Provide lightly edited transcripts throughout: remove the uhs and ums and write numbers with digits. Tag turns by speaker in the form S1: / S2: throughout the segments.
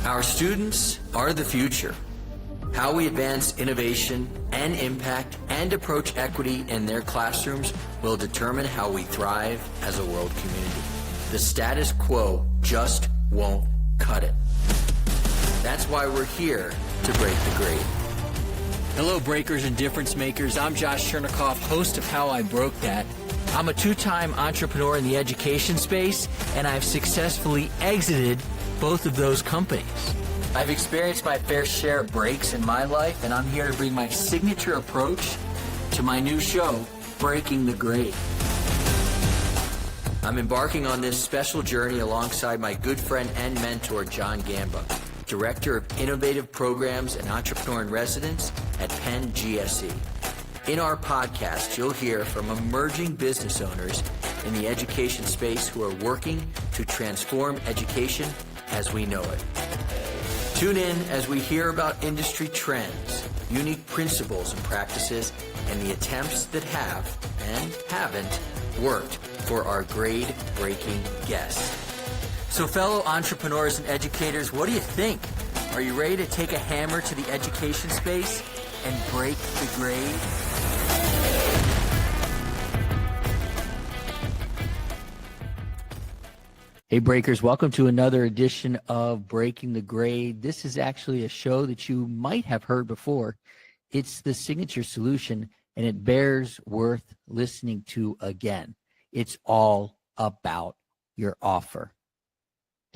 S1: Our students are the future. How we advance innovation and impact and approach equity in their classrooms will determine how we thrive as a world community. The status quo just won't cut it. That's why we're here to break the grade. Hello, breakers and difference makers. I'm Josh Chernikoff, host of How I Broke That. I'm a two-time entrepreneur in the education space, and I've successfully exited both of those companies. I've experienced my fair share of breaks in my life, and I'm here to bring my signature approach to my new show, Breaking the Grade. I'm embarking on this special journey alongside my good friend and mentor, John Gamba, Director of Innovative Programs and Entrepreneur in Residence at Penn GSE. In our podcast, you'll hear from emerging business owners in the education space who are working to transform education as we know it. Tune in as we hear about industry trends, unique principles and practices, and the attempts that have and haven't worked for our grade-breaking guests. So fellow entrepreneurs and educators, what do you think? Are you ready to take a hammer to the education space and break the grade? Hey breakers, welcome to another edition of Breaking the Grade. This is actually a show that you might have heard before. It's the signature solution, and it bears worth listening to again. It's all about your offer.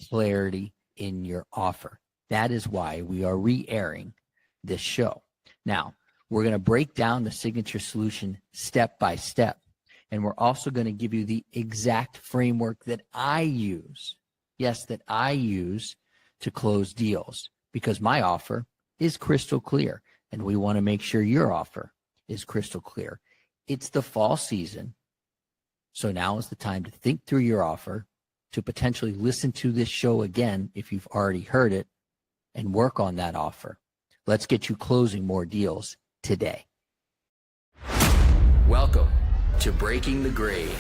S1: Clarity in your offer. That is why we are re-airing this show. Now, we're going to break down the signature solution step by step. And we're also going to give you the exact framework that I use. Yes, that I use to close deals, because my offer is crystal clear, and we want to make sure your offer is crystal clear. It's the fall season. So now is the time to think through your offer, to potentially listen to this show again if you've already heard it, and work on that offer. Let's get you closing more deals today. Welcome to Breaking the Grade.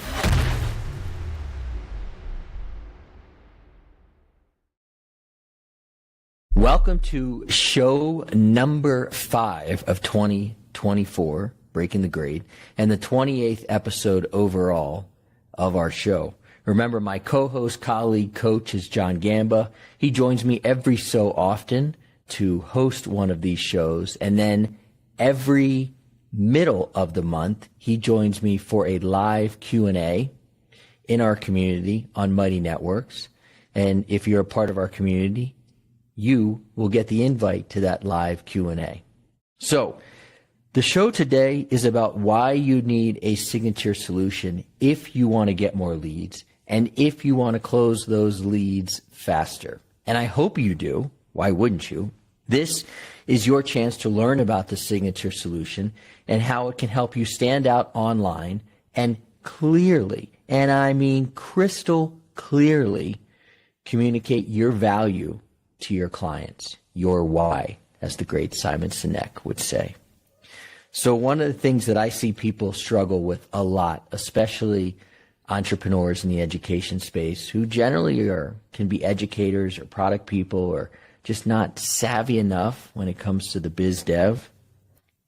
S1: Welcome to show number 5 of 2024, Breaking the Grade, and the 28th episode overall of our show. Remember, my co-host, colleague, coach is John Gamba. He joins me every so often to host one of these shows, and then every middle of the month, he joins me for a live Q&A in our community on Mighty Networks. And if you're a part of our community, you will get the invite to that live Q&A. So the show today is about why you need a signature solution if you want to get more leads and if you want to close those leads faster. And I hope you do. Why wouldn't you? This is your chance to learn about the signature solution and how it can help you stand out online and clearly, and I mean crystal clearly, communicate your value to your clients, your why, as the great Simon Sinek would say. So one of the things that I see people struggle with a lot, especially entrepreneurs in the education space, who generally can be educators or product people or just not savvy enough when it comes to the biz dev,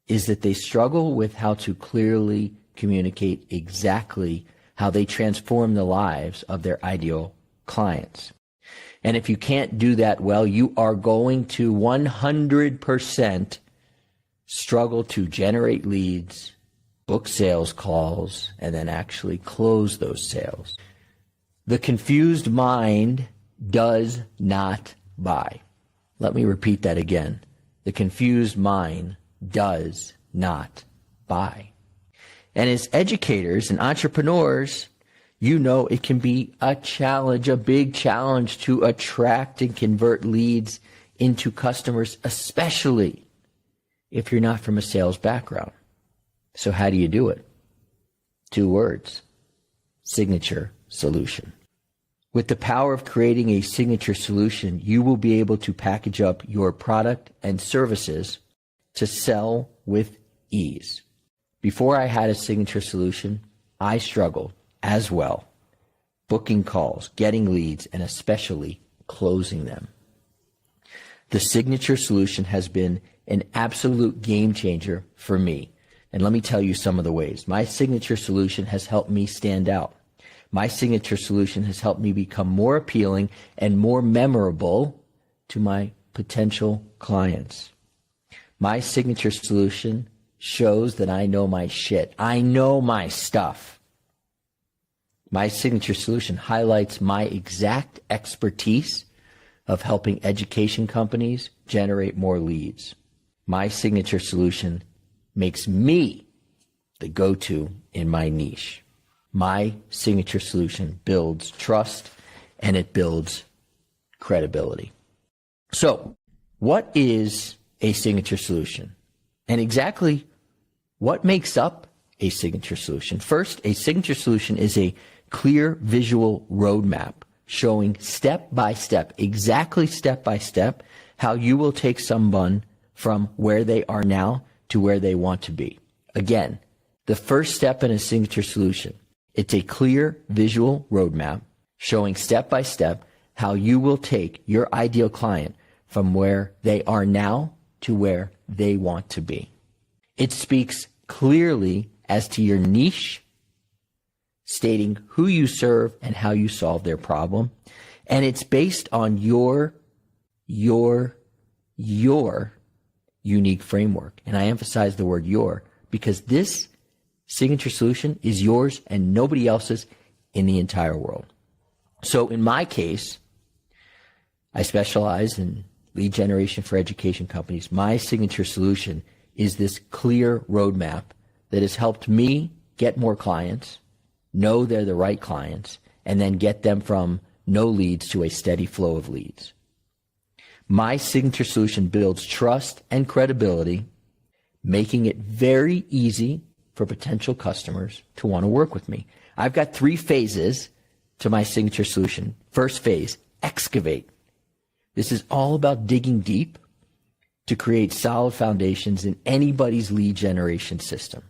S1: is that they struggle with how to clearly communicate exactly how they transform the lives of their ideal clients. And if you can't do that well, you are going to 100% struggle to generate leads, book sales calls, and then actually close those sales. The confused mind does not buy. Let me repeat that again. The confused mind does not buy. And as educators and entrepreneurs, you know it can be a challenge, a big challenge to attract and convert leads into customers, especially if you're not from a sales background. So how do you do it? 2 words: signature solution. With the power of creating a signature solution, you will be able to package up your product and services to sell with ease. Before I had a signature solution, I struggled as well, booking calls, getting leads, and especially closing them. The signature solution has been an absolute game changer for me. And let me tell you some of the ways. My signature solution has helped me stand out. My signature solution has helped me become more appealing and more memorable to my potential clients. My signature solution shows that I know my shit. I know my stuff. My signature solution highlights my exact expertise of helping education companies generate more leads. My signature solution makes me the go-to in my niche. My signature solution builds trust and it builds credibility. So, what is a signature solution? And exactly what makes up a signature solution? First, a signature solution is a clear visual roadmap showing step by step, exactly step by step, how you will take someone from where they are now to where they want to be. Again, the first step in a signature solution, it's a clear visual roadmap showing step by step how you will take your ideal client from where they are now to where they want to be. It speaks clearly as to your niche, stating who you serve and how you solve their problem. And it's based on your unique framework. And I emphasize the word your because this signature solution is yours and nobody else's in the entire world. So in my case, I specialize in lead generation for education companies. My signature solution is this clear roadmap that has helped me get more clients, know they're the right clients, and then get them from no leads to a steady flow of leads. My signature solution builds trust and credibility, making it very easy for potential customers to want to work with me. I've got 3 phases to my signature solution. First phase, excavate. This is all about digging deep to create solid foundations in anybody's lead generation system.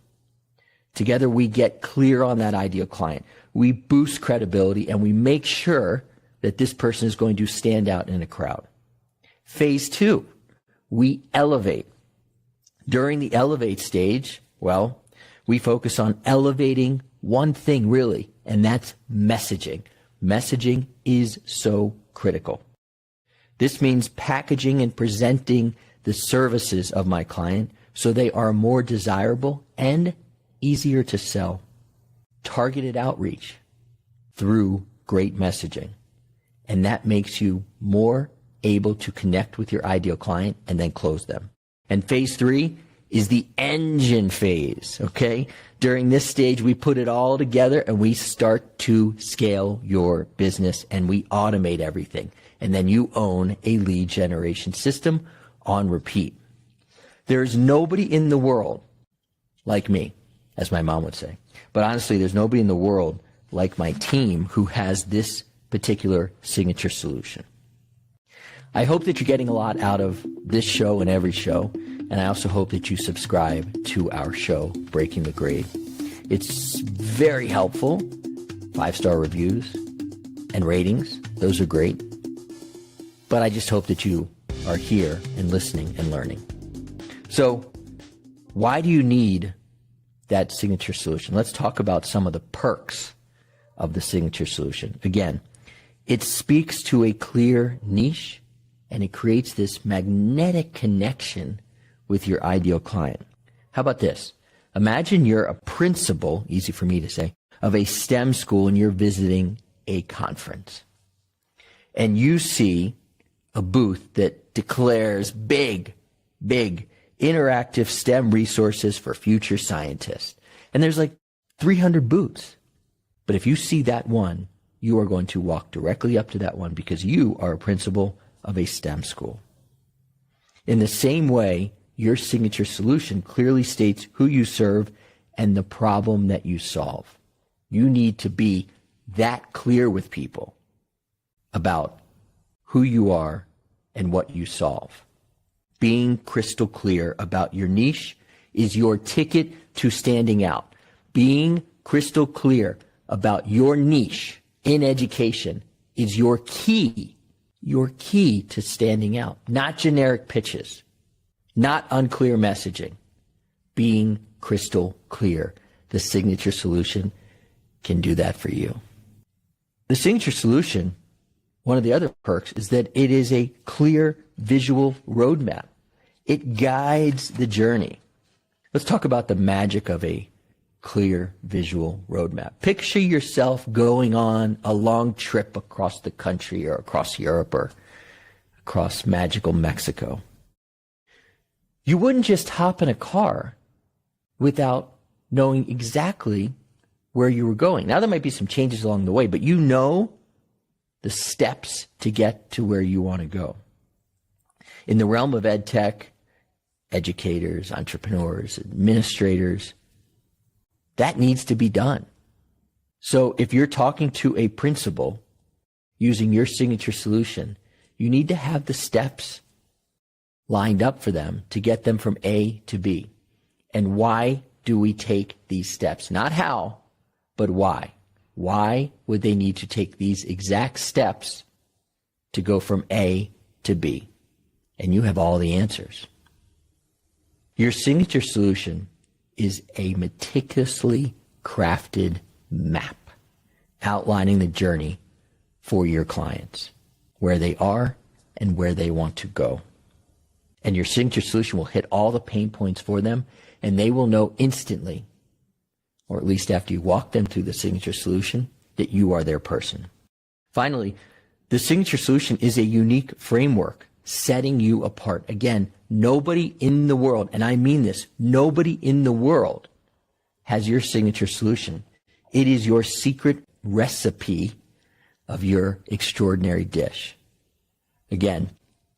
S1: Together, we get clear on that ideal client. We boost credibility and we make sure that this person is going to stand out in a crowd. Phase 2, we elevate. During the elevate stage, well, we focus on elevating one thing really, and that's messaging. Messaging is so critical. This means packaging and presenting the services of my client so they are more desirable and easier to sell. Targeted outreach through great messaging. And that makes you more able to connect with your ideal client and then close them. And phase 3 is the engine phase, okay? During this stage, we put it all together and we start to scale your business and we automate everything. And then you own a lead generation system on repeat. There's nobody in the world like me, as my mom would say. But honestly, there's nobody in the world like my team who has this particular signature solution. I hope that you're getting a lot out of this show and every show. And I also hope that you subscribe to our show, Breaking the Grade. It's very helpful. 5-star reviews and ratings. Those are great. But I just hope that you are here and listening and learning. So why do you need that signature solution? Let's talk about some of the perks of the signature solution. Again, it speaks to a clear niche and it creates this magnetic connection with your ideal client. How about this? Imagine you're a principal, easy for me to say, of a STEM school and you're visiting a conference. And you see a booth that declares big interactive STEM resources for future scientists. And there's like 300 booths. But if you see that one, you are going to walk directly up to that one because you are a principal of a STEM school. In the same way, your signature solution clearly states who you serve and the problem that you solve. You need to be that clear with people about who you are and what you solve. Being crystal clear about your niche is your ticket to standing out. Being crystal clear about your niche in education is your key your key to standing out. Not generic pitches, not unclear messaging, being crystal clear. The Signature Solution can do that for you. The Signature Solution, one of the other perks is that it is a clear visual roadmap. It guides the journey. Let's talk about the magic of a clear visual roadmap. Picture yourself going on a long trip across the country or across Europe or across magical Mexico. You wouldn't just hop in a car without knowing exactly where you were going. Now, there might be some changes along the way, but you know the steps to get to where you want to go. In the realm of ed tech, educators, entrepreneurs, administrators, that needs to be done. So if you're talking to a principal using your Signature Solution, you need to have the steps lined up for them to get them from A to B. And why do we take these steps? Not how, but why. Why would they need to take these exact steps to go from A to B? And you have all the answers. Your Signature Solution is a meticulously crafted map outlining the journey for your clients, where they are and where they want to go. And your Signature Solution will hit all the pain points for them, and they will know instantly, or at least after you walk them through the Signature Solution, that you are their person. Finally, the Signature Solution is a unique framework setting you apart. Again, nobody in the world, and I mean this, nobody in the world has your Signature Solution. It is your secret recipe of your extraordinary dish. Again,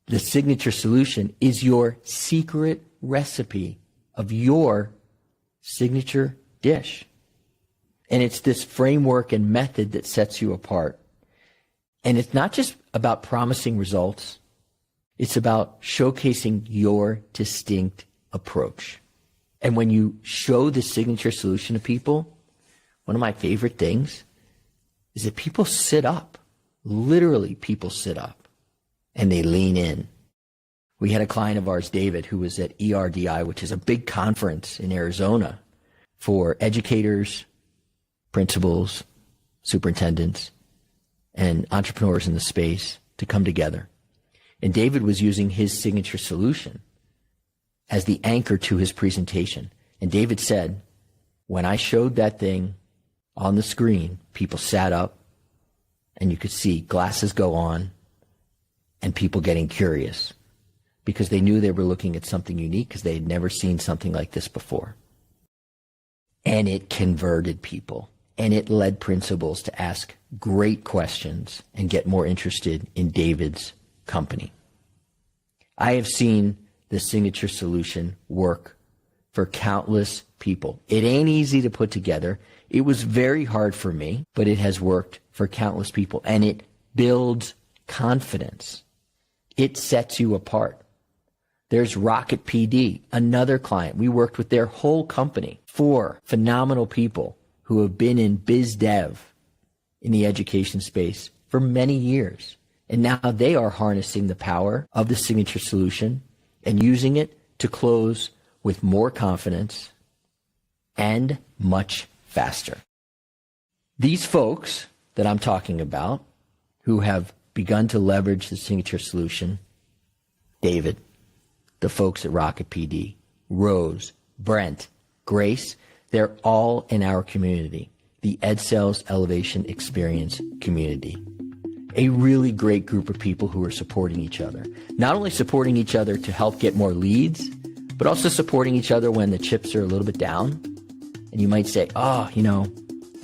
S1: the Signature Solution is your secret recipe of your signature dish. And it's this framework and method that sets you apart. And it's not just about promising results. It's about showcasing your distinct approach. And when you show the Signature Solution to people, one of my favorite things is that people sit up. Literally, people sit up and they lean in. We had a client of ours, David, who was at ERDI, which is a big conference in Arizona for educators, principals, superintendents, and entrepreneurs in the space to come together. And David was using his Signature Solution as the anchor to his presentation. And David said, when I showed that thing on the screen, people sat up and you could see glasses go on and people getting curious because they knew they were looking at something unique because they had never seen something like this before. And it converted people, and it led principals to ask great questions and get more interested in David's company. I have seen the Signature Solution work for countless people. It ain't easy to put together. It was very hard for me, but it has worked for countless people, and it builds confidence. It sets you apart. There's Rocket PD, another client. We worked with their whole company, 4 phenomenal people who have been in biz dev in the education space for many years. And now they are harnessing the power of the Signature Solution and using it to close with more confidence and much faster. These folks that I'm talking about who have begun to leverage the Signature Solution, David, the folks at Rocket PD, Rose, Brent, Grace, they're all in our community, the EdSales Elevation Experience community. A really great group of people who are supporting each other. Not only supporting each other to help get more leads, but also supporting each other when the chips are a little bit down. And you might say, I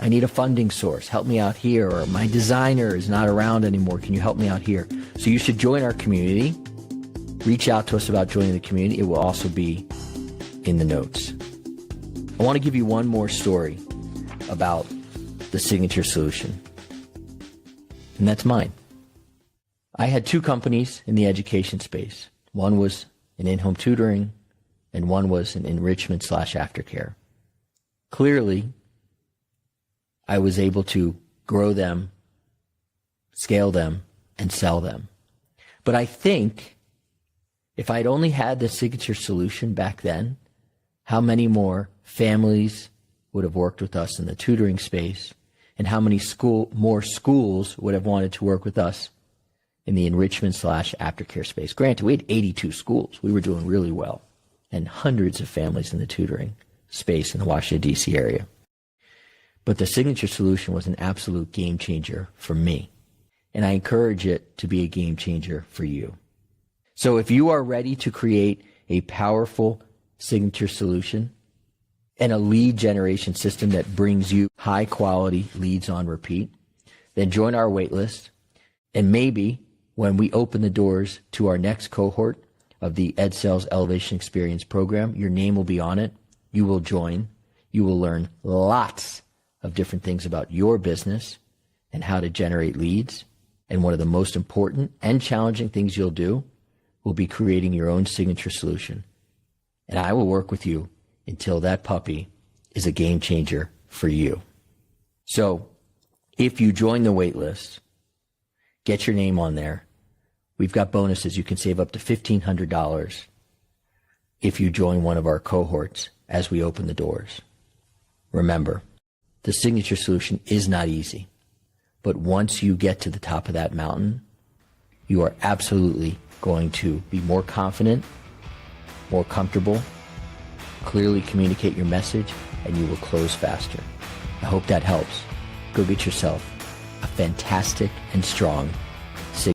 S1: need a funding source. Help me out here. Or my designer is not around anymore. Can you help me out here? So you should join our community. Reach out to us about joining the community. It will also be in the notes. I want to give you one more story about the Signature Solution. And that's mine. I had 2 companies in the education space. One was an in-home tutoring, and one was an enrichment/aftercare. Clearly, I was able to grow them, scale them, and sell them. But I think if I'd only had the signature solution back then, how many more families would have worked with us in the tutoring space, and how many more schools would have wanted to work with us in the enrichment / aftercare space. Granted, we had 82 schools. We were doing really well, and hundreds of families in the tutoring space in the Washington, D.C. area. But the signature solution was an absolute game changer for me, and I encourage it to be a game changer for you. So if you are ready to create a powerful signature solution and a lead generation system that brings you high quality leads on repeat, then join our waitlist. And maybe when we open the doors to our next cohort of the EdSales Elevation Experience program, your name will be on it. You will join. You will learn lots of different things about your business and how to generate leads. And one of the most important and challenging things you'll do will be creating your own signature solution. And I will work with you until that puppy is a game changer for you. So if you join the wait list, get your name on there. We've got bonuses. You can save up to $1,500 if you join one of our cohorts as we open the doors. Remember, the signature solution is not easy, but once you get to the top of that mountain, you are absolutely going to be more confident, more comfortable, clearly communicate your message, and you will close faster. I hope that helps. Go get yourself a fantastic and strong